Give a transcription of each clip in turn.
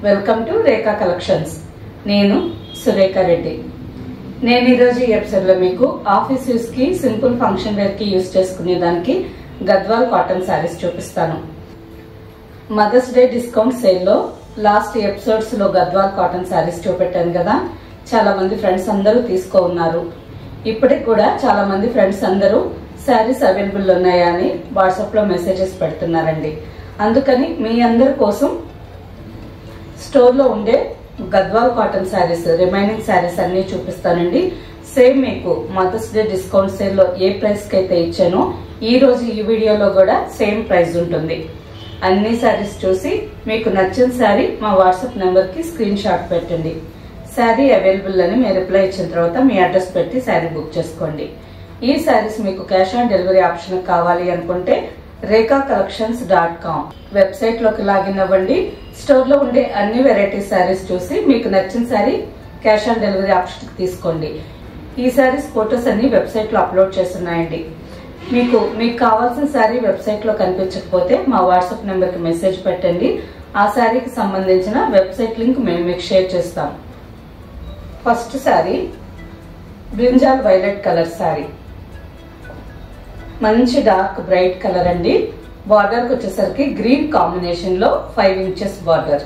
Welcome to Rekha collections. నేను సురేఖ రెడ్డి. నేను ఈరోజు ఈ ఎపిసోడ్లో మీకు ఆఫీస్ యూస్ కి, సింపుల్ ఫంక్షన్ వేర్ కి యూస్ చేసుకునే దానికి గద్వాల్ కాటన్ శారీస్ చూపిస్తాను. మదర్స్ డే డిస్కౌంట్ సేల్లో లాస్ట్ ఎపిసోడ్స్ లో గద్వాల్ కాటన్ శారీస్ చూపెట్టాను కదా, చాలా మంది ఫ్రెండ్స్ అందరూ తీసుకో ఉన్నారు. ఇప్పటికి కూడా చాలా మంది ఫ్రెండ్స్ అందరూ శారీస్ అవైలబుల్ ఉన్నాయా అని వాట్సాప్ లో మెసేజెస్ పెడుతున్నారండి. అందుకని మీ అందరి కోసం స్టోర్ లో ఉండే గద్వాల్ కాటన్ శారీస్, రిమైనింగ్ శారీస్ అన్ని చూపిస్తానండి. సేమ్ మీకు మదర్స్ డే డిస్కౌంట్ సేల్ లో ఏ ప్రైస్ కి అయితే ఇచ్చానో ఈ రోజు ఈ వీడియోలో కూడా సేమ్ ప్రైస్ ఉంటుంది. అన్ని శారీస్ చూసి మీకు నచ్చిన శారీ మా వాట్సాప్ నెంబర్ కి స్క్రీన్ షాట్ పెట్టండి. శారీ అవైలబుల్ అని మీరు రిప్లై ఇచ్చిన తర్వాత మీ అడ్రస్ పెట్టి శారీ బుక్ చేసుకోండి. ఈ శారీస్ మీకు క్యాష్ ఆన్ డెలివరీ ఆప్షన్ కావాలి అనుకుంటే rekakcollections.com వెబ్సైట్ లోకి లాగిన్ అవ్వండి. స్టోర్ లో ఉండే అన్ని వెరైటీస్ శారీస్ చూసి మీకు నచ్చిన sari cash on delivery option తీసుకోండి. ఈ శారీస్ ఫోటోస్ అన్ని వెబ్సైట్ లో అప్లోడ్ చేస్తున్నాయండి. మీకు కావాల్సిన శారీ వెబ్సైట్ లో కనిపించకపోతే మా వాట్సాప్ నెంబర్ కి మెసేజ్ పెట్టండి. ఆ శారీకి సంబంధించిన వెబ్సైట్ లింక్ మేము మీకు షేర్ చేస్తాం. First sari brinjal violet colour sari, మంచి డార్క్ బ్రైట్ కలర్ అండి. బార్డర్ కి వచ్చేసరికి గ్రీన్ కాంబినేషన్ లో 5 inches border.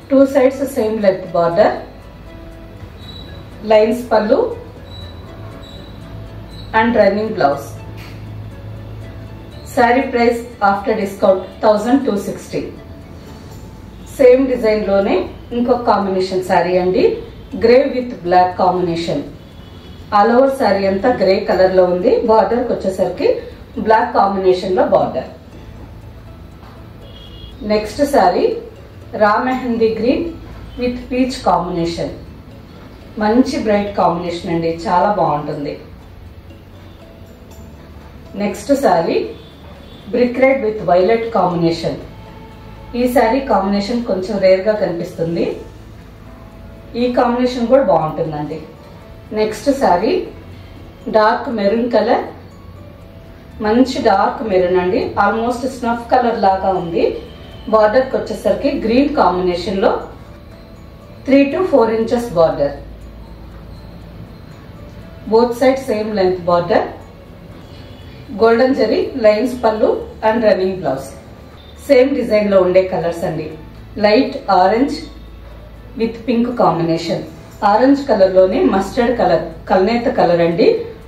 Two sides same length border, lines pallu and running blouse. Sari price after discount 1260. Same design లోనే ఇంకొక కాంబినేషన్ శారీ అండి, grey with black combination. All over sari అంతా grey colour లో ఉంది. బార్డర్ కి వచ్చేసరికి బ్లాక్ కాంబినేషన్ లో బార్డర్. నెక్స్ట్ శారీ రా mehndi green with peach combination. మంచి బ్రైట్ కాంబినేషన్ అండి, చాలా బాగుంటుంది. Next sari brick red with violet combination. ఈ శారీ కాంబినేషన్ కొంచెం రేర్ గా కనిపిస్తుంది. ఈ కాంబినేషన్ కూడా బాగుంటుందండి. Next sari dark maroon colour, మంచి డార్క్ మెరూన్ అండి, ఆల్మోస్ట్ స్నఫ్ కలర్ లాగా ఉంది. బార్డర్ కి వచ్చేసరికి గ్రీన్ కాంబినేషన్ లో 3 to 4 inches border. Both side same length border, golden zari lines pallu and running blouse. Same design లో ఉండే కలర్స్ అండి, light orange with pink combination. Orange colour లోనే మస్టర్డ్ కలర్, కల్నేత కలర్ అండి.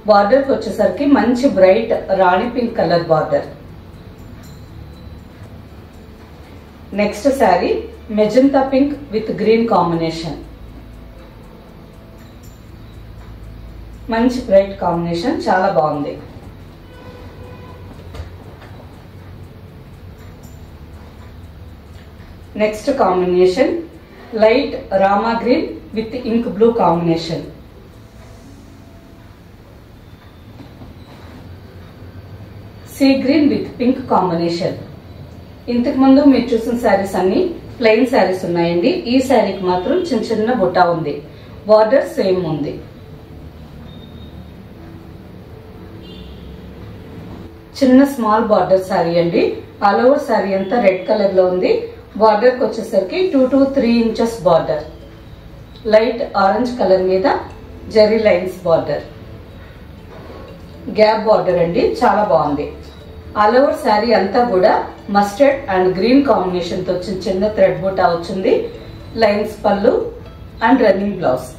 బార్డర్ కి వచ్చేసరికి మంచి bright rani pink colour border. Next sari magenta pink with green combination. మంచి బ్రైట్ కాంబినేషన్, చాలా బాగుంది. Next combination light rama green with ink blue combination. Sea green with pink combination. ఇంతకు ముందు మీరు చూసిన శారీస్ అన్ని ప్లెయిన్ శారీస్ ఉన్నాయండి. ఈ శారీకి మాత్రం చిన్న చిన్న బుటా ఉంది. బార్డర్ సేమ్ ఉంది. చిన్న స్మాల్ బార్డర్ శారీ అండి. ఆల్ ఓవర్ శారీ అంతా రెడ్ కలర్ లో ఉంది. బార్డర్ కి వచ్చేసరికి 2 to 3 inches border. Light orange colour మీద zari lines border, gap border అండి, చాలా బాగుంది. ఆల్ ఓవర్ శారీ అంతా కూడా మస్టర్డ్ అండ్ గ్రీన్ కాంబినేషన్ తో చిన్న చిన్న థ్రెడ్ బూటా వచ్చింది. Lines pallu and running blouse.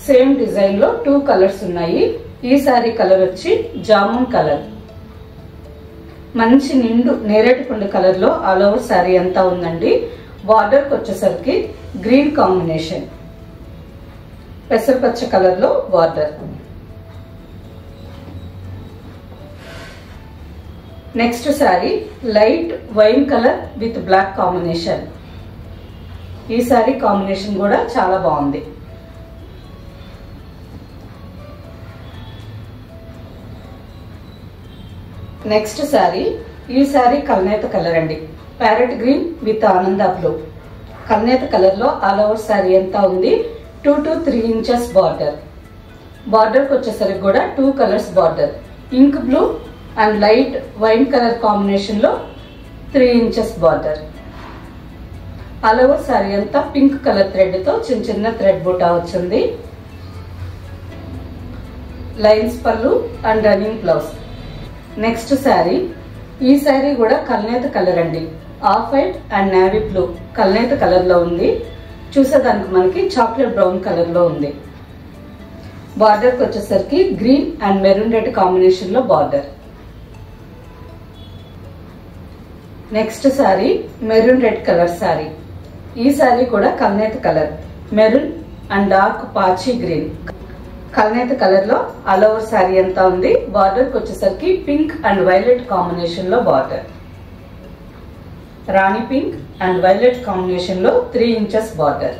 Same design లో 2 కలర్స్ ఉన్నాయి. ఈ శారీ కలర్ వచ్చి జామున్ కలర్, మంచి నిండు నేరేడు పండు కలర్ లో ఆల్ ఓవర్ శారీ అంతా ఉందండి. బార్డర్ కి వచ్చేసరికి గ్రీన్ కాంబినేషన్, పెసరపచ్చ కలర్ లో border. Next sari light wine colour with black combination. ఈ శారీ కాంబినేషన్ కూడా చాలా బాగుంది. నెక్స్ట్ శారీ, ఈ శారీ కల్నేత కలర్ అండి, ప్యారెట్ గ్రీన్ విత్ ఆనంద బ్లూ. కల్నేత కలర్ లో ఆల్ ఓవర్ శారీ అంతా ఉంది. 2 to 3 ఇంచెస్ బార్డర్. బార్డర్ కి వచ్చేసరికి కూడా 2 colours border, ink blue and light wine colour combination లో 3 inches border. All over sari అంతా పింక్ కలర్ థ్రెడ్ తో చిన్న చిన్న థ్రెడ్ బూటా వచ్చింది. Lines pallu and running blouse. Next sari, ఈ శారీ కూడా కల్నేత కలర్ అండి. Off white and navy blue కల్నేత కలర్ లో ఉంది. చూసేదానికి మనకి చాక్లెట్ బ్రౌన్ కలర్ లో ఉంది. బార్డర్ కి వచ్చేసరికి green and maroon red combination లో border. Next sari maroon red colour sari. ఈ శారీ కూడా కల్నేత కలర్, మెరూన్ అండ్ డార్క్ పాచి గ్రీన్ కల్నేత కలర్ లో ఆల్ ఓవర్ శారీ అంతా ఉంది. బార్డర్ కి వచ్చేసరికి పింక్ అండ్ వైలెట్ కాంబినేషన్ లో border. Rani pink and violet combination లో 3 inches border.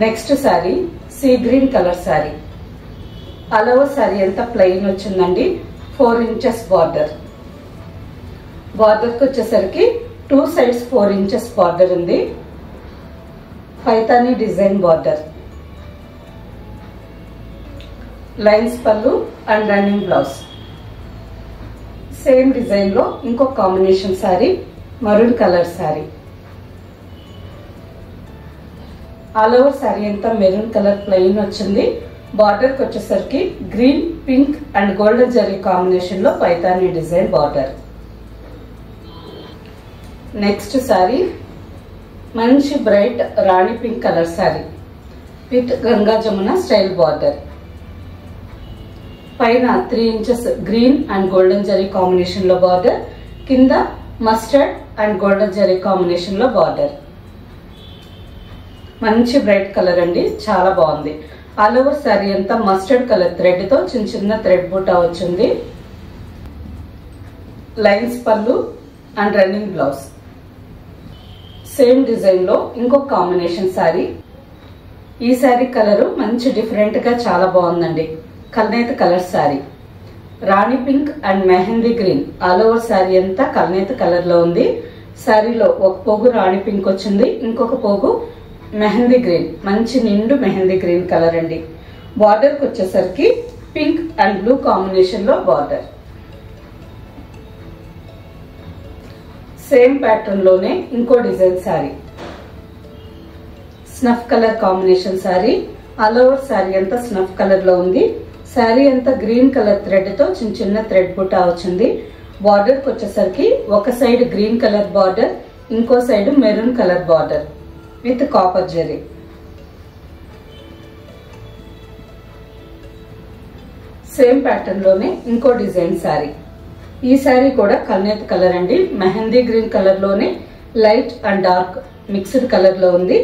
Next sari sea green colour sari. All over sari అంతా ప్లెయిన్ వచ్చిందండి. 4 ఇంచెస్ బార్డర్. బార్డర్ కి వచ్చేసరికి 2 సైడ్స్ 4 ఇంచెస్ బార్డర్ ఉంది. Paithani design border. Lines pallu and running blouse. Same design లో ఇంకో combination sari maroon colour sari. All over sari అంతా maroon colour plain వచ్చింది. Border కి వచ్చేసరికి green, pink and golden zari combination లో Paithani design border. Next sari మంచి bright rani pink colour sari with Ganga Jamuna style border. పైన 3 inches green and golden zari combination లో బార్డర్, కింద mustard and golden zari combination లో బార్డర్. మంచి బ్రైట్ కలర్ అండి, చాలా బాగుంది. ఆల్ ఓవర్ శారీ అంతా మస్టర్డ్ కలర్ థ్రెడ్ తో చిన్న చిన్న థ్రెడ్ బూటా వచ్చింది. Lines pallu and running blouse. Same design లో ఇంకొక కాంబినేషన్ శారీ. ఈ శారీ కలర్ మంచి డిఫరెంట్ గా చాలా బాగుందండి. కల్నేత colour sari. Rani pink and mehndi green all over sari అంతా కల్నేత కలర్ లో ఉంది. శారీలో ఒక పోగు రాణి పింక్ వచ్చింది, ఇంకొక పోగు మెహందీ గ్రీన్, మంచి నిండు మెహందీ గ్రీన్ కలర్ అండి. బార్డర్ కి వచ్చేసరికి పింక్ అండ్ బ్లూ కాంబినేషన్ లో బార్డర్. సేమ్ ప్యాటర్న్ లోనే ఇంకో design sari. Snuff colour combination sari. All over sari అంతా స్నఫ్ కలర్ లో ఉంది. శారీ అంతా గ్రీన్ కలర్ థ్రెడ్ తో చిన్న చిన్న థ్రెడ్ బుటా వచ్చింది. బార్డర్ కి వచ్చేసరికి ఒక సైడ్ గ్రీన్ కలర్ బార్డర్, ఇంకో side maroon colour border with copper zari. Same pattern లోనే ఇంకో డిజైన్ శారీ. ఈ శారీ కూడా కల్నేత కలర్ అండి. మెహందీ గ్రీన్ కలర్ లోనే light and dark mixed colour లో ఉంది.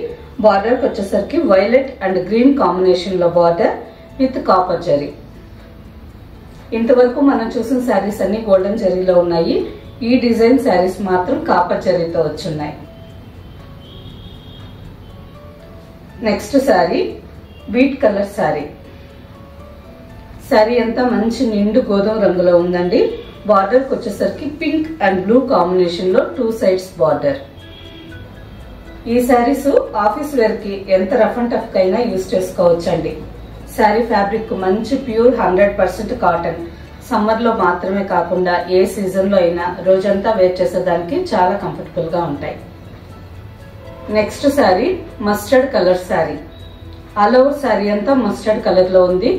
బార్డర్ కి వచ్చేసరికి వైలెట్ అండ్ గ్రీన్ కాంబినేషన్ లో బార్డర్ విత్ కాపర్ జరీ. ఇంతవరకు మనం చూసిన శారీస్ అన్ని గోల్డెన్ జరీలో ఉన్నాయి. ఈ డిజైన్ శారీస్ మాత్రం కాపర్ జరీతో వచ్చున్నాయి. Next sari wheat colour sari. Sari అంతా మంచి నిండు గోధుమ రంగులో ఉందండి. బార్డర్ కి వచ్చేసరికి పింక్ అండ్ బ్లూ కాంబినేషన్ లో 2 సైడ్స్ బార్డర్. ఈ శారీస్ ఆఫీస్ వేర్ కి ఎంత రఫ్ అండ్ టఫ్ కైనా యూజ్ చేసుకోవచ్చండి. శారీ ఫ్యాబ్రిక్ మంచి ప్యూర్ 100% కాటన్. సమ్మర్ లో మాత్రమే కాకుండా ఏ సీజన్ లో అయినా రోజంతా వేర్ చేసేదానికి చాలా కంఫర్టబుల్ గా ఉంటాయి. Next sari mustard colour sari. All over sari అంతా మస్టర్డ్ కలర్ లో ఉంది.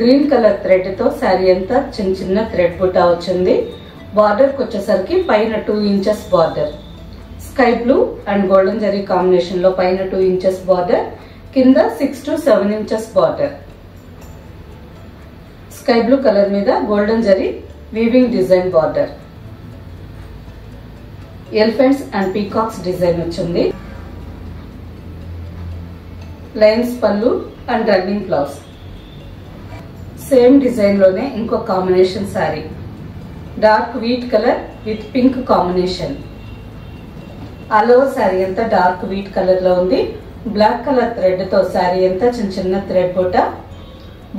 గ్రీన్ కలర్ థ్రెడ్ తో శారీ అంతా చిన్న చిన్న థ్రెడ్ బుటా వచ్చింది. బార్డర్ కి వచ్చేసరికి పైన 2 inches border. Sky blue and golden zari combination లో పైన 2 ఇంచెస్ బార్డర్, కింద 6 to 7 inches border. Sky blue colour మీద golden zari weaving design border. Elephants and peacocks design వచ్చింది. Lines pallu and running blouse. Same design లోనే ఇంకో combination sari. Dark wheat colour with pink combination. All over sari అంతా dark wheat colour లో ఉంది. Black colour thread తో శారీ అంతా చిన్న చిన్న థ్రెడ్ బూటా.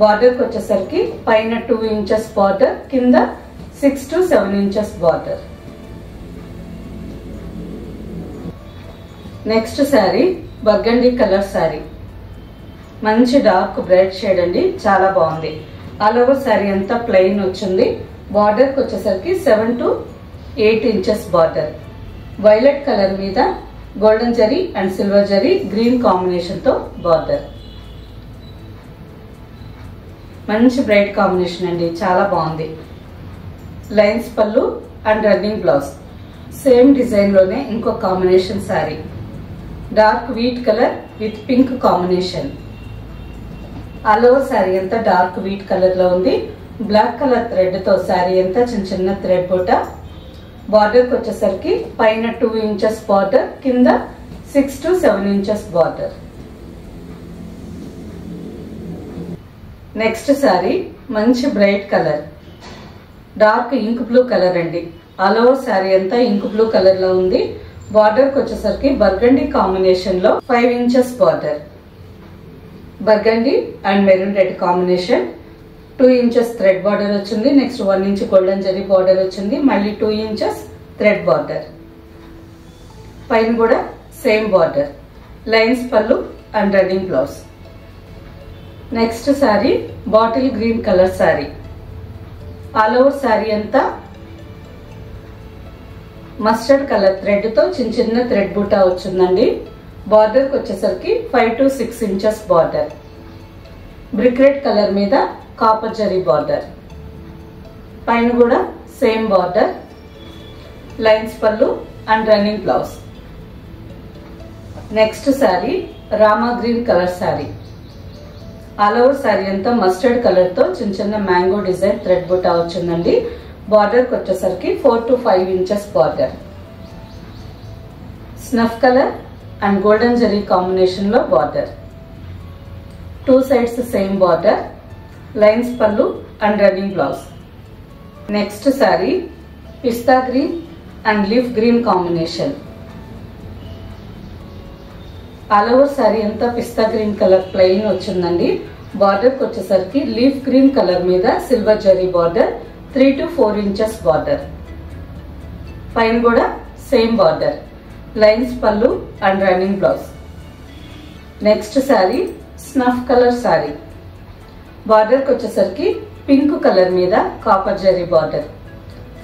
బార్డర్ కి వచ్చేసరికి పైన 2 ఇంచెస్ బార్డర్, కింద 6 to 7 inches border. Next sari burgundy colour sari. మంచి డార్క్ బ్రైట్ షేడ్ అండి, చాలా బాగుంది. ఆల్ ఓవర్ శారీ అంతా ప్లెయిన్ వచ్చింది. బార్డర్కి వచ్చేసరికి 7 to 8 inches border. Violet colour మీద golden zari and silver zari green combination తో బార్డర్. మంచి బ్రైట్ కాంబినేషన్ అండి, చాలా బాగుంది. Lines pallu and running blouse. Same design లోనే ఇంకో combination sari. Dark wheat colour with pink combination. All over sari అంతా డార్క్ వీట్ కలర్ లో ఉంది. బ్లాక్ కలర్ థ్రెడ్ తో శారీ అంతా చిన్న చిన్న థ్రెడ్ బూట. బార్డర్ కి వచ్చేసరికి పైన 2 ఇంచెస్ బార్డర్, కింద 6 to 7 inches border. Next sari మంచి bright colour, dark ink blue colour అండి. ఆల్ ఓవర్ శారీ అంతా ఇంక్ బ్లూ కలర్ లో ఉంది. బార్డర్ కి వచ్చేసరికి బర్గండీ కాంబినేషన్ లో 5 inches border. Burgundy and maroon red combination. 2 inches thread border వచ్చింది. Next 1 inch golden zari border వచ్చింది. మళ్ళీ 2 ఇంచెస్ థ్రెడ్ బార్డర్. పైన కూడా same border. Lines pallu and running blouse. Next sari bottle green colour sari. All over sari అంతా mustard colour thread తో చిన్న చిన్న thread బూటా వచ్చిందండి. బార్డర్ కి వచ్చేసరికి 5 to 6 inches border. Brick red colour మీద కాపర్ జరీ బార్డర్. పైన కూడా same border. Lines pallu and running blouse. Next sari Rama green colour sari. All over sari అంతా మస్టర్డ్ కలర్ తో చిన్న చిన్న మ్యాంగో డిజైన్ థ్రెడ్ బూటా వచ్చిందండి. బార్డర్ కి వచ్చేసరికి 4 to 5 inches border. Snuff colour and golden zari combination లో border. 2 sides same border. Lines pallu and running blouse. Next sari pista green and leaf green combination. All over sari అంతా పిస్తా గ్రీన్ కలర్ ప్లెయిన్ వచ్చిందండి. Border కి వచ్చేసరికి leaf green colour మీద silver zari border. 3 to 4 inches border. పైన కూడా same border. Lines pallu and running blouse. Next sari snuff colour sari. Border కి వచ్చేసరికి pink colour మీద copper zari border.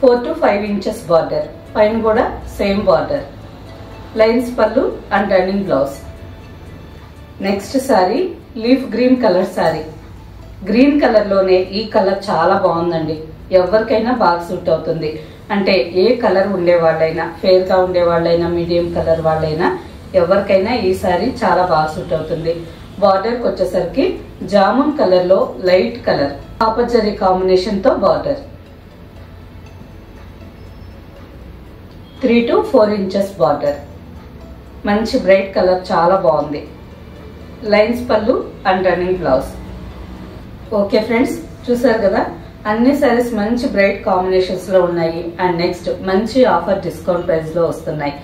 4 to 5 inches border. పైన కూడా same border. Lines pallu and running blouse. Next sari leaf green colour sari. Green colour లోనే ఈ colour చాలా బాగుందండి. ఎవరికైనా బాగా సూట్ అవుతుంది. అంటే ఏ కలర్ ఉండే వాళ్ళైనా, ఫేర్ గా ఉండే వాళ్ళైనా, మీడియం కలర్ వాళ్ళైనా ఎవరికైనా ఈ సారీ చాలా బాగా సూట్ అవుతుంది. బార్డర్ కి వచ్చేసరికి జామున్ కలర్ లో light colour copper zari combination తో బార్డర్. 3 to 4 inches border. మంచి బ్రైట్ కలర్, చాలా బాగుంది. Lines pallu and running blouse. Okay friends, చూసారు కదా, అన్ని సారీస్ మంచి బ్రైట్ కాంబినేషన్స్ లో ఉన్నాయి. అండ్ నెక్స్ట్ మంచి ఆఫర్ డిస్కౌంట్ ప్రైస్ లో వస్తున్నాయి.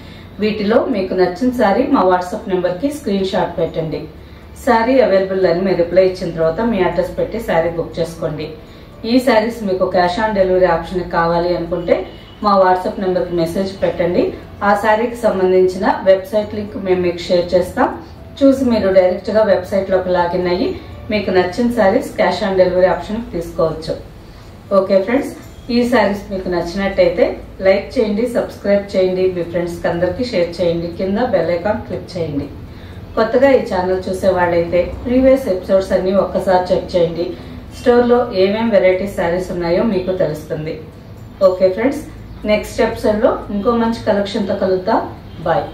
వీటిలో మీకు నచ్చిన సారీ మా వాట్సాప్ నెంబర్ కి స్క్రీన్ షాట్ పెట్టండి. సారీ అవైలబుల్ అని మీరు రిప్లై ఇచ్చిన తర్వాత మీ అడ్రస్ పెట్టి సారీ బుక్ చేసుకోండి. ఈ సారీస్ మీకు క్యాష్ ఆన్ డెలివరీ ఆప్షన్ కావాలి అనుకుంటే మా వాట్సాప్ నెంబర్ కి మెసేజ్ పెట్టండి. ఆ సారీకి సంబంధించిన వెబ్సైట్ లింక్ మేము మీకు షేర్ చేస్తాం. చూసి మీరు డైరెక్ట్ గా వెబ్సైట్ లోకి లాగిన్ అయ్యి మీకు నచ్చిన saris cash on delivery option తీసుకోవచ్చు. ఓకే ఫ్రెండ్స్, ఈ సారీస్ మీకు నచ్చినట్టయితే లైక్ చేయండి, సబ్స్క్రైబ్ చేయండి, మీ ఫ్రెండ్స్ కి అందరికి షేర్ చేయండి, కింద బెల్ ఐకాన్ క్లిక్ చేయండి. కొత్తగా ఈ ఛానల్ చూసే వాళ్ళైతే ప్రీవియస్ ఎపిసోడ్స్ అన్ని ఒక్కసారి చెక్ చేయండి. స్టోర్ లో ఏమేం వెరైటీ సారీస్ ఉన్నాయో మీకు తెలుస్తుంది. ఓకే ఫ్రెండ్స్, నెక్స్ట్ ఎపిసోడ్ లో ఇంకో మంచి కలెక్షన్ తో కలుద్దాం. బాయ్.